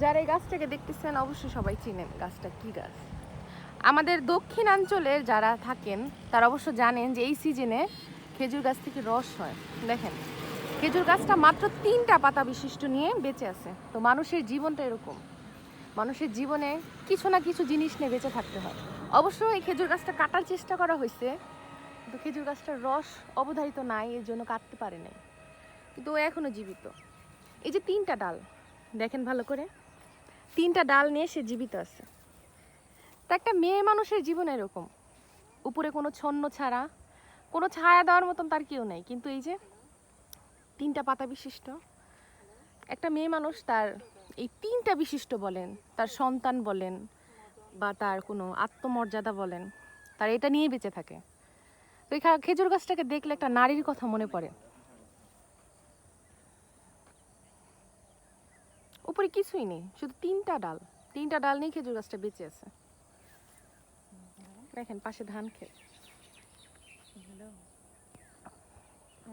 যারা এই গাছটাকে দেখতেছেন অবশ্যই সবাই চিনেন গাছটা কি গাছ। আমাদের দক্ষিণাঞ্চলের যারা থাকেন তারা অবশ্য জানেন যে এই সিজনে খেজুর গাছ থেকে রস হয়। দেখেন খেজুর গাছটা মাত্র 3টা পাতা বিশিষ্ট নিয়ে বেঁচে আছে। তো মানুষের জীবনটা এরকম, মানুষের জীবনে কিছু না কিছু জিনিস নিয়ে বেঁচে থাকতে হয়। অবশ্য এই খেজুর গাছটা কাটার চেষ্টা করা হয়েছে, কিন্তু খেজুর গাছটার রস অবধারিত নাই, এর জন্য কাটতে পারে নাই, কিন্তু ও এখনো জীবিত। এই যে 3টা ডাল দেখেন ভালো করে, 3টা ডাল নিয়ে সে জীবিত আছে। তা একটা মেয়ে মানুষের জীবন এরকম, উপরে কোনো ছন্ন ছাড়া, কোনো ছায়া দেওয়ার মতন তার কেউ নেই, কিন্তু এই যে 3টা পাতা বিশিষ্ট একটা মেয়ে মানুষ, তার এই 3টা বিশিষ্ট বলেন, তার সন্তান বলেন বা তার কোনো আত্মমর্যাদা বলেন, তার এটা নিয়ে বেঁচে থাকে। তো এই খেজুর গাছটাকে দেখলে একটা নারীর কথা মনে পড়ে। উপরে কিছুই নেই, শুধু 3টা ডাল, 3টা ডাল নিয়ে খেজুর গাছটা বেঁচে আছে। দেখেন পাশে ধান ক্ষেত।